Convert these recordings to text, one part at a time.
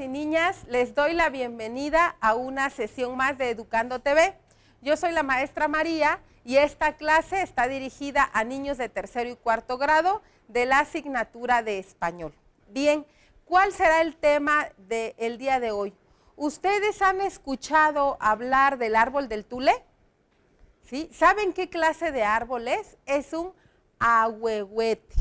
y niñas, les doy la bienvenida a una sesión más de Educando TV. Yo soy la maestra María y esta clase está dirigida a niños de tercero y cuarto grado de la asignatura de español. Bien, ¿cuál será el tema del día de hoy? ¿Ustedes han escuchado hablar del árbol del tule? ¿Sí? ¿Saben qué clase de árbol es? Es un ahuehuete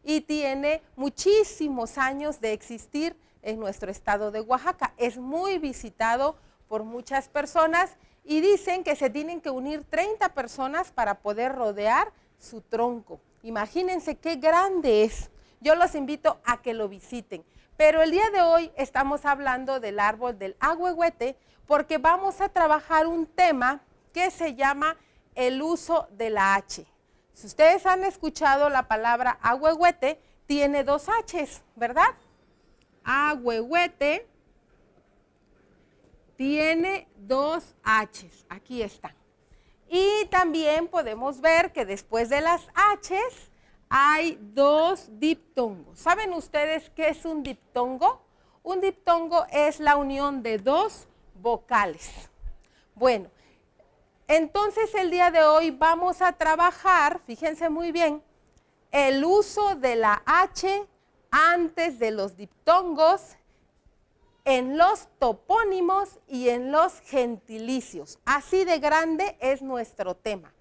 y tiene muchísimos años de existir en nuestro estado de Oaxaca. Es muy visitado por muchas personas y dicen que se tienen que unir 30 personas para poder rodear su tronco. Imagínense qué grande es. Yo los invito a que lo visiten. Pero el día de hoy estamos hablando del árbol del ahuehuete porque vamos a trabajar un tema que se llama el uso de la H. Si ustedes han escuchado la palabra ahuehuete, tiene dos H's, ¿verdad? Ahuehuete tiene dos H's, aquí están. Y también podemos ver que después de las H's hay dos diptongos. ¿Saben ustedes qué es un diptongo? Un diptongo es la unión de dos vocales. Bueno, entonces el día de hoy vamos a trabajar, fíjense muy bien, el uso de la H antes de los diptongos en los topónimos y en los gentilicios. Así de grande es nuestro tema.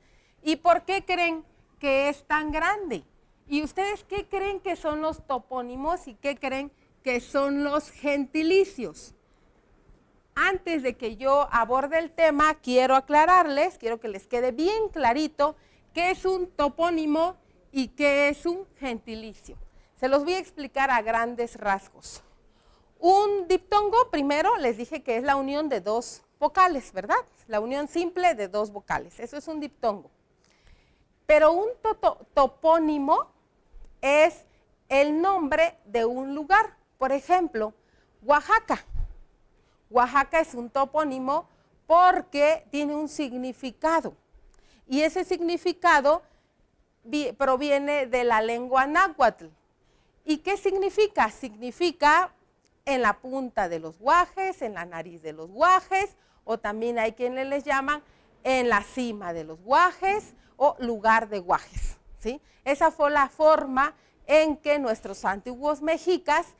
¿Y por qué creen que es tan grande? ¿Y ustedes qué creen que son los topónimos y qué creen que son los gentilicios? Antes de que yo aborde el tema, quiero aclararles, quiero que les quede bien clarito qué es un topónimo y qué es un gentilicio. Se los voy a explicar a grandes rasgos. Un diptongo, primero les dije que es la unión de dos vocales, ¿verdad? La unión simple de dos vocales, eso es un diptongo. Pero un topónimo es el nombre de un lugar. Por ejemplo, Oaxaca. Oaxaca es un topónimo porque tiene un significado. Y ese significado proviene de la lengua náhuatl. ¿Y qué significa? Significa en la punta de los guajes, en la nariz de los guajes, o también hay quienes les llaman en la cima de los guajes o lugar de guajes, ¿sí? Esa fue la forma en que nuestros antiguos mexicas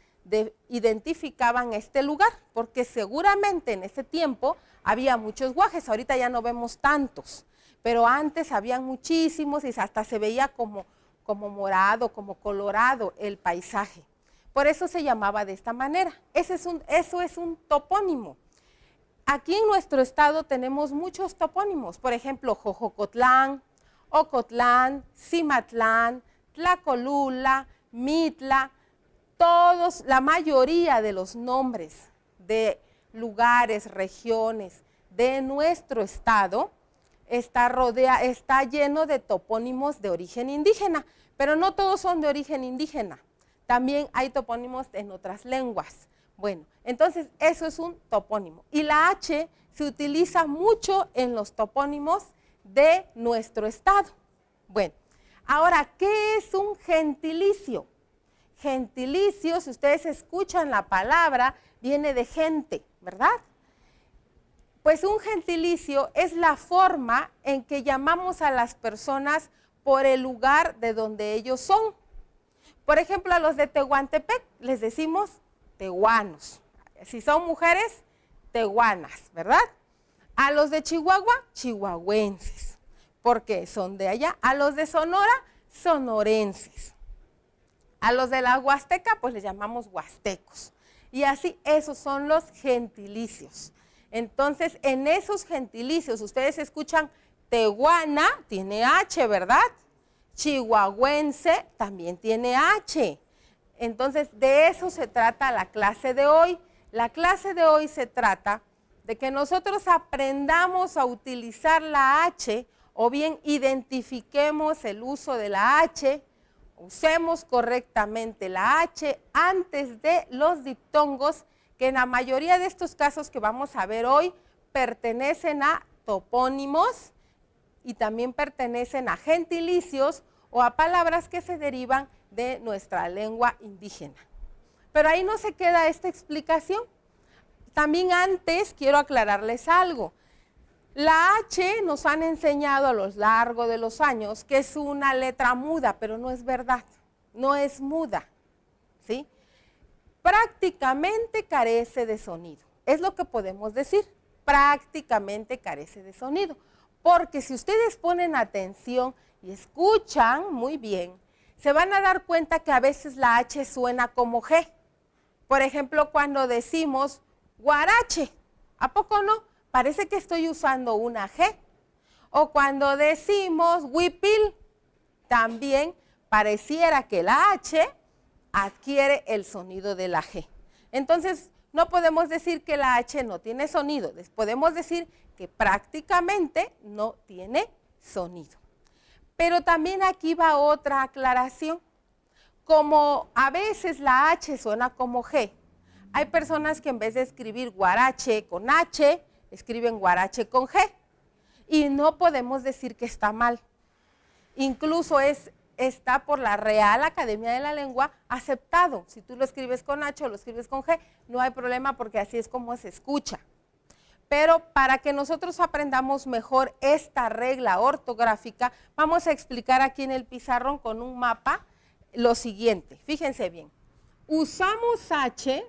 identificaban este lugar, porque seguramente en ese tiempo había muchos guajes, ahorita ya no vemos tantos, pero antes habían muchísimos y hasta se veía como morado, como colorado el paisaje. Por eso se llamaba de esta manera. Eso es un topónimo. Aquí en nuestro estado tenemos muchos topónimos, por ejemplo, Jojocotlán, Ocotlán, Cimatlán, Tlacolula, Mitla, todos, la mayoría de los nombres de lugares, regiones de nuestro estado está lleno de topónimos de origen indígena, pero no todos son de origen indígena. También hay topónimos en otras lenguas. Bueno, entonces eso es un topónimo. Y la H se utiliza mucho en los topónimos de nuestro estado. Bueno, ahora, ¿qué es un gentilicio? Gentilicio, si ustedes escuchan la palabra, viene de gente, ¿verdad? Pues un gentilicio es la forma en que llamamos a las personas por el lugar de donde ellos son. Por ejemplo, a los de Tehuantepec les decimos tehuanos. Si son mujeres, tehuanas, ¿verdad? A los de Chihuahua, chihuahuenses, porque son de allá. A los de Sonora, sonorenses. A los de la Huasteca, pues les llamamos huastecos. Y así, esos son los gentilicios. Entonces, en esos gentilicios, ustedes escuchan tehuana, tiene H, ¿verdad? Chihuahuense también tiene H. Entonces, de eso se trata la clase de hoy. La clase de hoy se trata de que nosotros aprendamos a utilizar la H o bien identifiquemos el uso de la H, usemos correctamente la H antes de los diptongos, que en la mayoría de estos casos que vamos a ver hoy pertenecen a topónimos y también pertenecen a gentilicios o a palabras que se derivan de nuestra lengua indígena. Pero ahí no se queda esta explicación. También antes quiero aclararles algo. La H nos han enseñado a lo largo de los años que es una letra muda, pero no es verdad, no es muda, ¿sí? Prácticamente carece de sonido, es lo que podemos decir, prácticamente carece de sonido, porque si ustedes ponen atención y escuchan muy bien, se van a dar cuenta que a veces la H suena como G. Por ejemplo, cuando decimos guarache, ¿a poco no? Parece que estoy usando una G. O cuando decimos huipil, también pareciera que la H adquiere el sonido de la G. Entonces, no podemos decir que la H no tiene sonido. Podemos decir que prácticamente no tiene sonido. Pero también aquí va otra aclaración. Como a veces la H suena como G, hay personas que en vez de escribir guarache con H, escriben guarache con G. Y no podemos decir que está mal. Incluso está por la Real Academia de la Lengua aceptado. Si tú lo escribes con H o lo escribes con G, no hay problema porque así es como se escucha. Pero para que nosotros aprendamos mejor esta regla ortográfica, vamos a explicar aquí en el pizarrón con un mapa lo siguiente. Fíjense bien. Usamos H,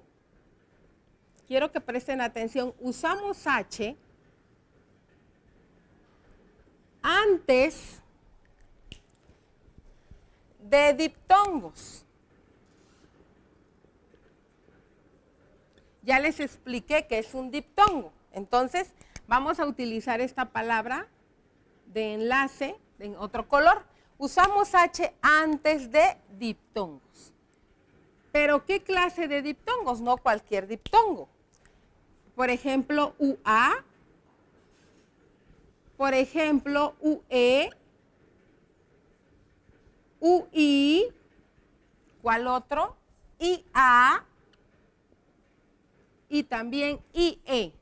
quiero que presten atención, usamos H antes de diptongos. Ya les expliqué que es un diptongo. Entonces, vamos a utilizar esta palabra de enlace en otro color. Usamos H antes de diptongos. ¿Pero qué clase de diptongos? No cualquier diptongo. Por ejemplo, UA. Por ejemplo, UE. UI. ¿Cuál otro? IA. Y también IE.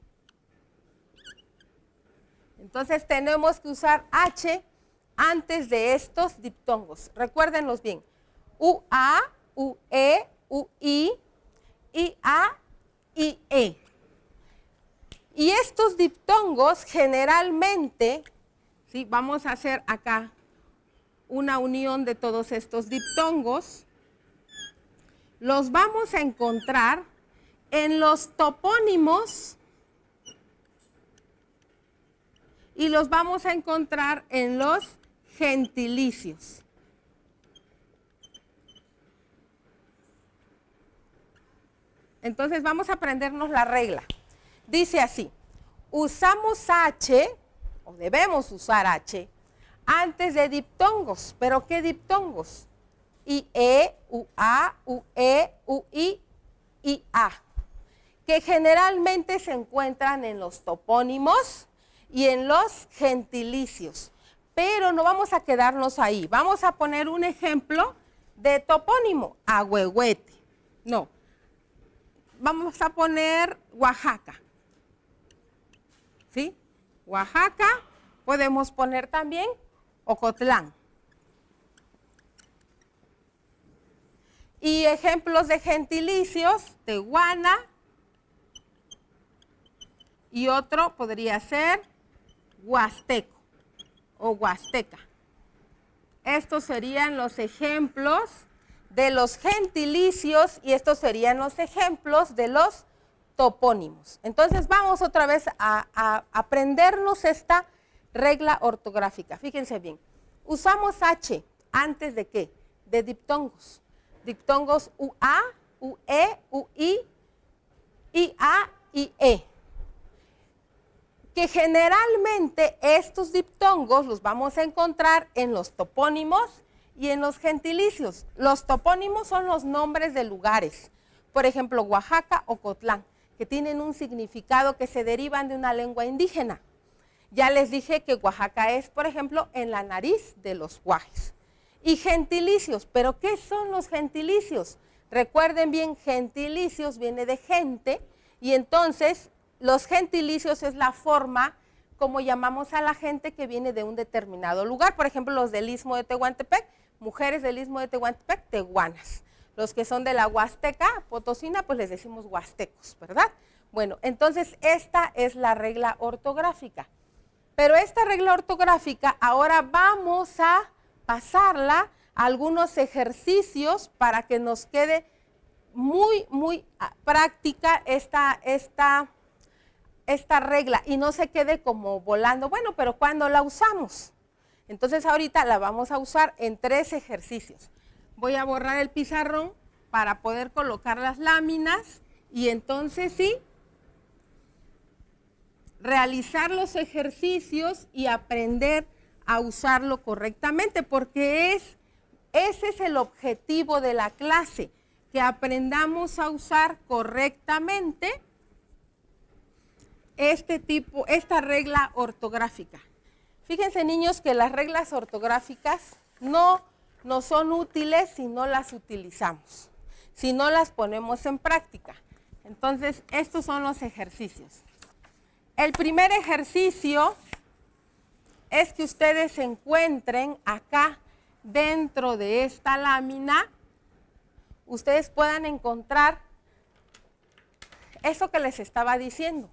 Entonces tenemos que usar H antes de estos diptongos. Recuérdenlos bien. UA, UE, UI, IA, IE. Y estos diptongos generalmente, ¿sí? Vamos a hacer acá una unión de todos estos diptongos. Los vamos a encontrar en los topónimos y los vamos a encontrar en los gentilicios. Entonces vamos a aprendernos la regla. Dice así, usamos H, o debemos usar H, antes de diptongos. ¿Pero qué diptongos? IE, UA, UE, UI, IA, que generalmente se encuentran en los topónimos y en los gentilicios. Pero no vamos a quedarnos ahí. Vamos a poner un ejemplo de topónimo, Ahuehuete. No. Vamos a poner Oaxaca. ¿Sí? Oaxaca. Podemos poner también Ocotlán. Y ejemplos de gentilicios, Tehuana. Y otro podría ser Huasteco o Huasteca. Estos serían los ejemplos de los gentilicios y estos serían los ejemplos de los topónimos. Entonces vamos otra vez a aprendernos esta regla ortográfica. Fíjense bien, usamos H antes de ¿qué? De diptongos. Diptongos UA, UE, UI, IA, IE. Que generalmente estos diptongos los vamos a encontrar en los topónimos y en los gentilicios. Los topónimos son los nombres de lugares, por ejemplo, Oaxaca o Ocotlán, que tienen un significado que se derivan de una lengua indígena. Ya les dije que Oaxaca es, por ejemplo, en la nariz de los guajes. Y gentilicios, ¿pero qué son los gentilicios? Recuerden bien, gentilicios viene de gente y entonces los gentilicios es la forma como llamamos a la gente que viene de un determinado lugar. Por ejemplo, los del Istmo de Tehuantepec, mujeres del Istmo de Tehuantepec, tehuanas. Los que son de la Huasteca Potosina, pues les decimos huastecos, ¿verdad? Bueno, entonces esta es la regla ortográfica. Pero esta regla ortográfica ahora vamos a pasarla a algunos ejercicios para que nos quede muy práctica esta regla y no se quede como volando. Bueno, pero ¿cuándo la usamos? Entonces ahorita la vamos a usar en 3 ejercicios. Voy a borrar el pizarrón para poder colocar las láminas y entonces sí, realizar los ejercicios y aprender a usarlo correctamente, porque ese es el objetivo de la clase, que aprendamos a usar correctamente esta regla ortográfica. Fíjense, niños, que las reglas ortográficas no son útiles si no las utilizamos, si no las ponemos en práctica. Entonces, estos son los ejercicios. El primer ejercicio es que ustedes se encuentren acá dentro de esta lámina, ustedes puedan encontrar eso que les estaba diciendo.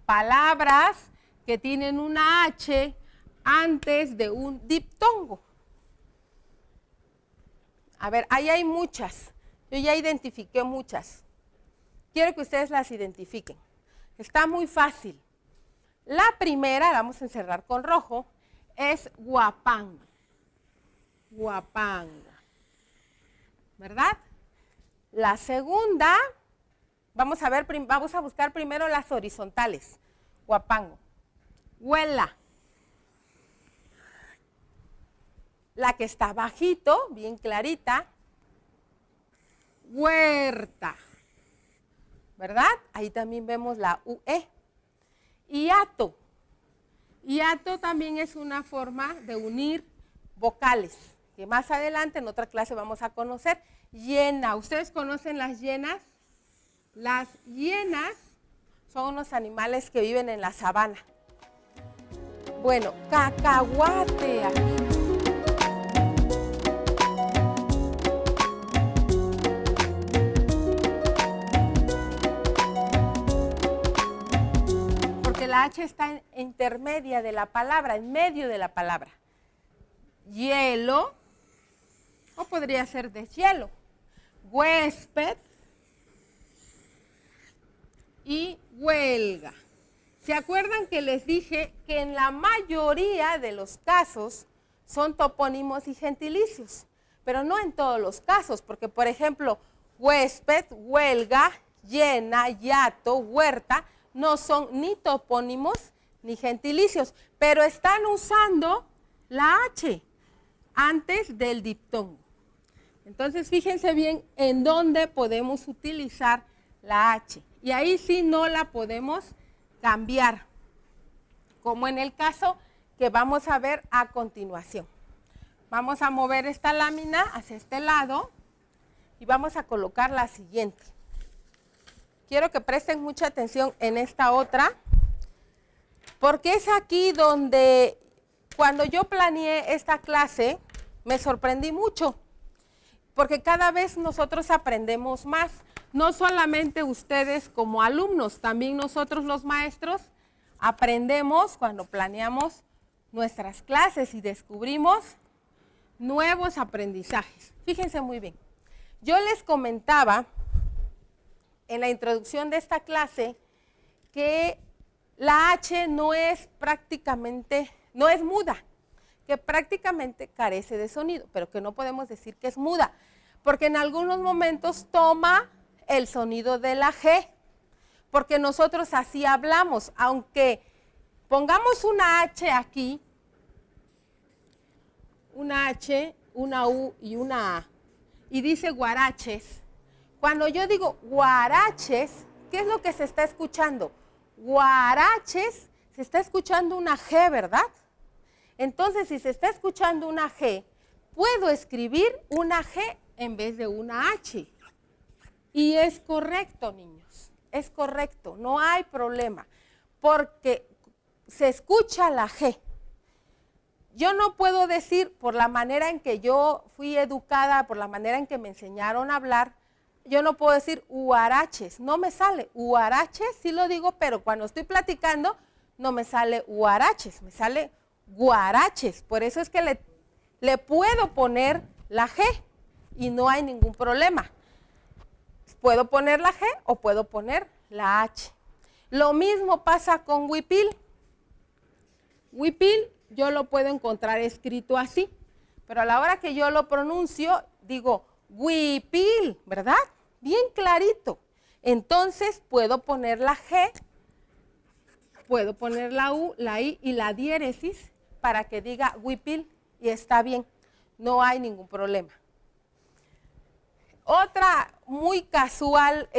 Palabras que tienen una H antes de un diptongo. A ver, ahí hay muchas. Yo ya identifiqué muchas. Quiero que ustedes las identifiquen. Está muy fácil. La primera, la vamos a encerrar con rojo, es guapanga. Guapanga. ¿Verdad? La segunda, vamos a buscar primero las horizontales. Guapango. Huela. La que está bajito, bien clarita. Huerta. ¿Verdad? Ahí también vemos la UE. Hiato. Hiato también es una forma de unir vocales, que más adelante en otra clase vamos a conocer. Hiena. ¿Ustedes conocen las hienas? Las hienas son unos animales que viven en la sabana. Bueno, cacahuate aquí. La H está intermedia de la palabra, en medio de la palabra. Hielo, o podría ser deshielo. Huésped y huelga. ¿Se acuerdan que les dije que en la mayoría de los casos son topónimos y gentilicios? Pero no en todos los casos, porque por ejemplo, huésped, huelga, llena, hiato, huerta, no son ni topónimos ni gentilicios, pero están usando la H antes del diptongo. Entonces, fíjense bien en dónde podemos utilizar la H. Y ahí sí no la podemos cambiar, como en el caso que vamos a ver a continuación. Vamos a mover esta lámina hacia este lado y vamos a colocar la siguiente. Quiero que presten mucha atención en esta otra, porque es aquí donde cuando yo planeé esta clase me sorprendí mucho, porque cada vez nosotros aprendemos más, no solamente ustedes como alumnos, también nosotros los maestros aprendemos cuando planeamos nuestras clases y descubrimos nuevos aprendizajes. Fíjense muy bien, yo les comentaba en la introducción de esta clase que la H no es muda, que prácticamente carece de sonido, pero que no podemos decir que es muda, porque en algunos momentos toma el sonido de la G, porque nosotros así hablamos, aunque pongamos una H aquí, una H, una U y una A, y dice guaraches. Cuando yo digo guaraches, ¿qué es lo que se está escuchando? Guaraches, se está escuchando una G, ¿verdad? Entonces, si se está escuchando una G, puedo escribir una G en vez de una H. Y es correcto, niños, es correcto, no hay problema, porque se escucha la G. Yo no puedo decir, por la manera en que yo fui educada, por la manera en que me enseñaron a hablar, yo no puedo decir huaraches, no me sale. Huaraches sí lo digo, pero cuando estoy platicando no me sale huaraches, me sale guaraches. Por eso es que le puedo poner la G y no hay ningún problema. Puedo poner la G o puedo poner la H. Lo mismo pasa con huipil. Huipil yo lo puedo encontrar escrito así, pero a la hora que yo lo pronuncio digo huipil, ¿verdad? Bien clarito. Entonces puedo poner la G, puedo poner la U, la I y la diéresis para que diga huipil y está bien, no hay ningún problema. Otra muy casual,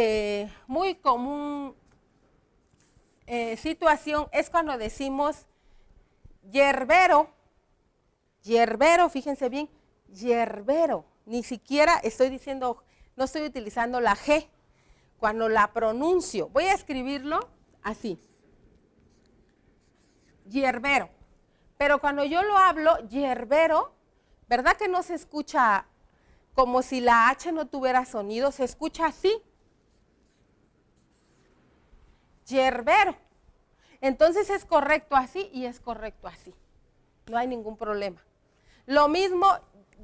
muy común situación es cuando decimos yerbero, yerbero, fíjense bien, yerbero. Ni siquiera estoy diciendo, no estoy utilizando la G cuando la pronuncio. Voy a escribirlo así, yerbero. Pero cuando yo lo hablo, yerbero, ¿verdad que no se escucha como si la H no tuviera sonido? Se escucha así, yerbero. Entonces es correcto así y es correcto así. No hay ningún problema. Lo mismo,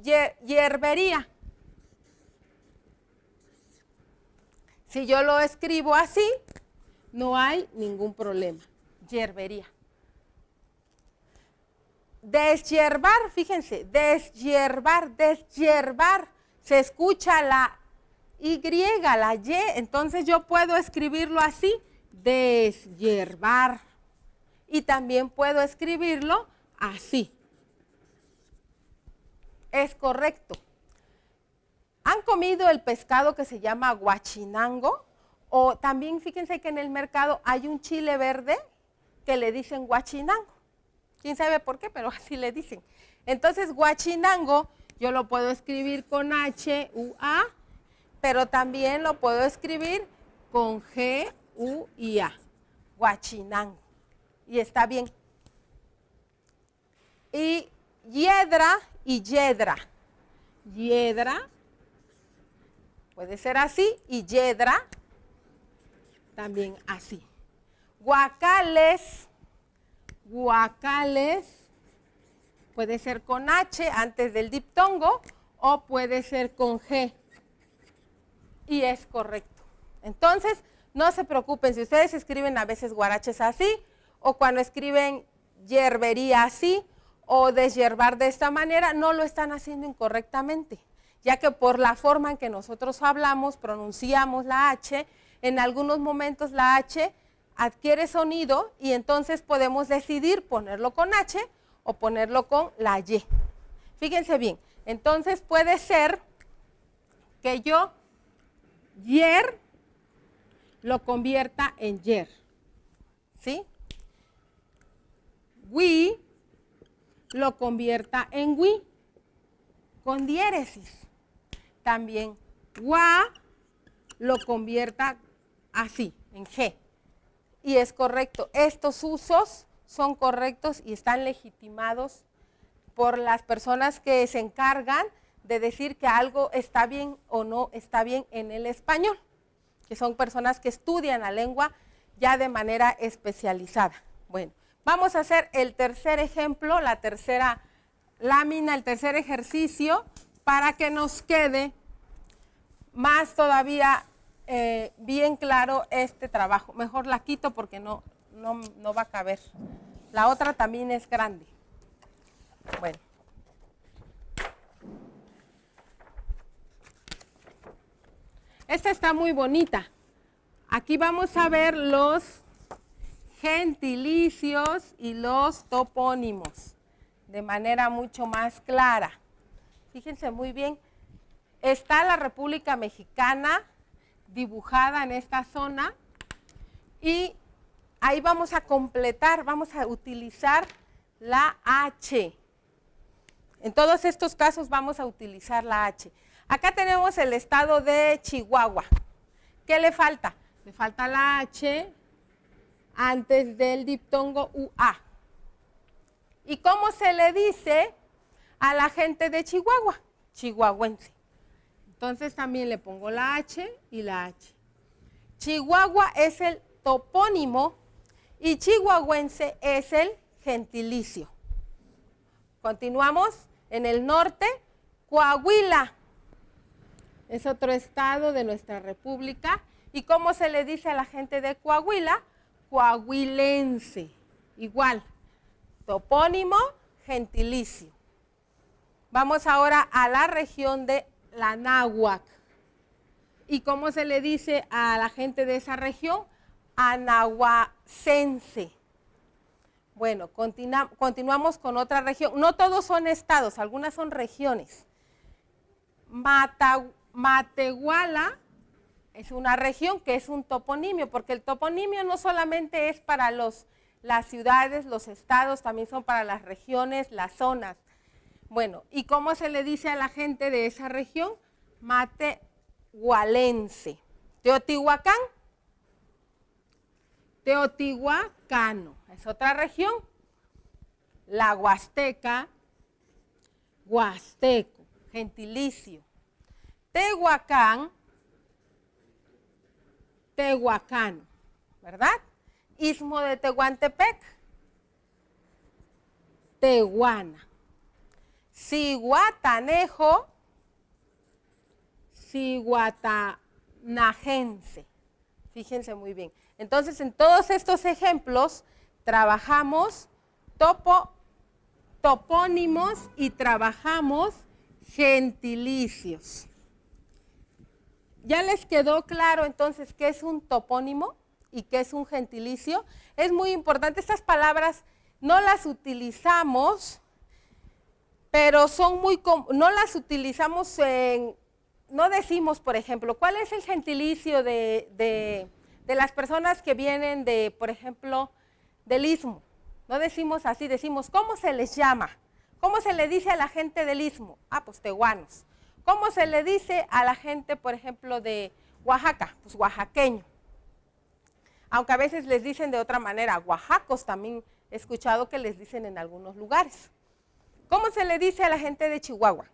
yerbería. Si yo lo escribo así, no hay ningún problema. Yerbería. Deshiervar, fíjense, deshiervar, deshiervar. Se escucha la Y, la Y, entonces yo puedo escribirlo así, deshiervar. Y también puedo escribirlo así. Es correcto. ¿Han comido el pescado que se llama guachinango? O también fíjense que en el mercado hay un chile verde que le dicen guachinango. ¿Quién sabe por qué? Pero así le dicen. Entonces, guachinango yo lo puedo escribir con H, U, A, pero también lo puedo escribir con G, U y A. Guachinango. Y está bien. Y hiedra y yedra. Hiedra puede ser así y yedra también así. Guacales, guacales, puede ser con H antes del diptongo o puede ser con G. Y es correcto. Entonces, no se preocupen, si ustedes escriben a veces guaraches así, o cuando escriben yerbería así, o deshiervar de esta manera, no lo están haciendo incorrectamente, ya que por la forma en que nosotros hablamos, pronunciamos la H, en algunos momentos la H adquiere sonido y entonces podemos decidir ponerlo con H o ponerlo con la Y. Fíjense bien, entonces puede ser que yo yer lo convierta en yer, ¿sí? We lo convierta en wi, con diéresis. También wa lo convierta así, en G. Y es correcto. Estos usos son correctos y están legitimados por las personas que se encargan de decir que algo está bien o no está bien en el español, que son personas que estudian la lengua ya de manera especializada. Bueno, vamos a hacer el tercer ejemplo, la tercera lámina, el tercer ejercicio, para que nos quede más todavía bien claro este trabajo. Mejor la quito porque no va a caber. La otra también es grande. Bueno. Esta está muy bonita. Aquí vamos a ver los gentilicios y los topónimos de manera mucho más clara. Fíjense muy bien, está la República Mexicana dibujada en esta zona y ahí vamos a completar, vamos a utilizar la H. En todos estos casos vamos a utilizar la H. Acá tenemos el estado de Chihuahua. ¿Qué le falta? Le falta la H antes del diptongo UA. ¿Y cómo se le dice a la gente de Chihuahua? Chihuahuense. Entonces también le pongo la H y la H. Chihuahua es el topónimo y chihuahuense es el gentilicio. Continuamos. En el norte, Coahuila. Es otro estado de nuestra república. ¿Y cómo se le dice a la gente de Coahuila? Coahuilense. Igual. Topónimo, gentilicio. Vamos ahora a la región de la Náhuac. ¿Y cómo se le dice a la gente de esa región? Anahuacense. Bueno, continuamos con otra región. No todos son estados, algunas son regiones. Matehuala es una región que es un toponimio, porque el toponimio no solamente es para las ciudades, los estados, también son para las regiones, las zonas. Bueno, ¿y cómo se le dice a la gente de esa región? Matehualense. Teotihuacán. Teotihuacano, es otra región. La Huasteca, huasteco, gentilicio. Tehuacán, tehuacano, ¿verdad? Istmo de Tehuantepec, tehuana. Cihuatanejo, cihuatanajense. Fíjense muy bien. Entonces, en todos estos ejemplos, trabajamos topónimos y trabajamos gentilicios. ¿Ya les quedó claro entonces qué es un topónimo y qué es un gentilicio? Es muy importante. Estas palabras no las utilizamos, pero no las utilizamos no decimos, por ejemplo, ¿cuál es el gentilicio de las personas que vienen por ejemplo, del Istmo? No decimos así, decimos, ¿cómo se les llama? ¿Cómo se le dice a la gente del Istmo? Ah, pues tehuanos. ¿Cómo se le dice a la gente, por ejemplo, de Oaxaca? Pues oaxaqueño. Aunque a veces les dicen de otra manera, oaxacos también he escuchado que les dicen en algunos lugares. ¿Cómo se le dice a la gente de Chihuahua?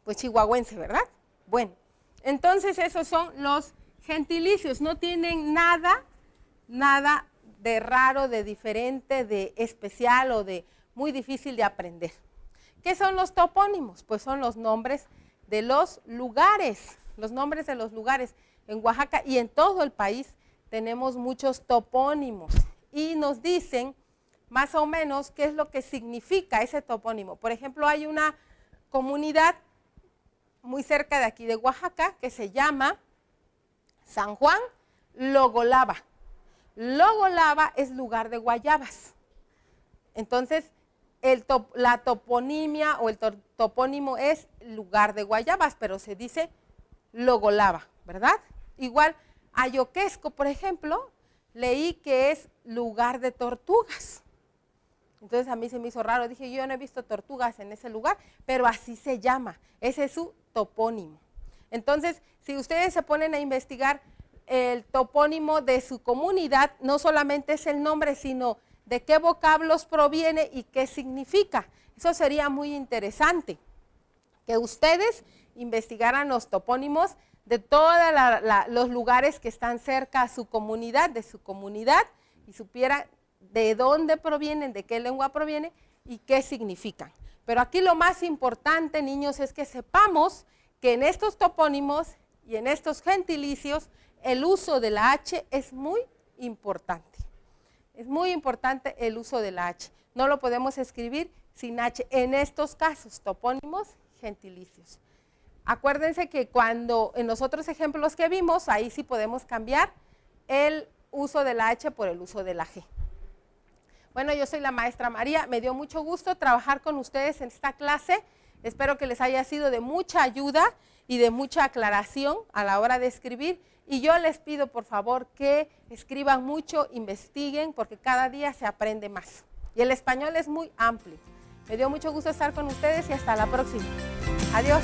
Pues chihuahuense, ¿verdad? Bueno, entonces esos son los gentilicios, no tienen nada de raro, de diferente, de especial o de muy difícil de aprender. ¿Qué son los topónimos? Pues son los nombres de los lugares, En Oaxaca y en todo el país tenemos muchos topónimos y nos dicen más o menos qué es lo que significa ese topónimo. Por ejemplo, hay una comunidad muy cerca de aquí de Oaxaca que se llama San Juan Logolaba. Logolaba es lugar de guayabas. Entonces, la toponimia o el topónimo es lugar de guayabas, pero se dice Logolaba, ¿verdad? Igual, Ayoquesco, por ejemplo, leí que es lugar de tortugas. Entonces a mí se me hizo raro, dije, yo no he visto tortugas en ese lugar, pero así se llama, ese es su topónimo. Entonces, si ustedes se ponen a investigar el topónimo de su comunidad, no solamente es el nombre, sino de qué vocablos proviene y qué significa. Eso sería muy interesante, que ustedes investigaran los topónimos de todos los lugares que están cerca a su comunidad, y supieran de dónde provienen, de qué lengua provienen y qué significan. Pero aquí lo más importante, niños, es que sepamos que en estos topónimos y en estos gentilicios el uso de la H es muy importante. Es muy importante el uso de la H. No lo podemos escribir sin H en estos casos, topónimos, gentilicios. Acuérdense que cuando en los otros ejemplos que vimos, ahí sí podemos cambiar el uso de la H por el uso de la G. Bueno, yo soy la maestra María, me dio mucho gusto trabajar con ustedes en esta clase, espero que les haya sido de mucha ayuda y de mucha aclaración a la hora de escribir, y yo les pido por favor que escriban mucho, investiguen, porque cada día se aprende más, y el español es muy amplio. Me dio mucho gusto estar con ustedes y hasta la próxima. Adiós.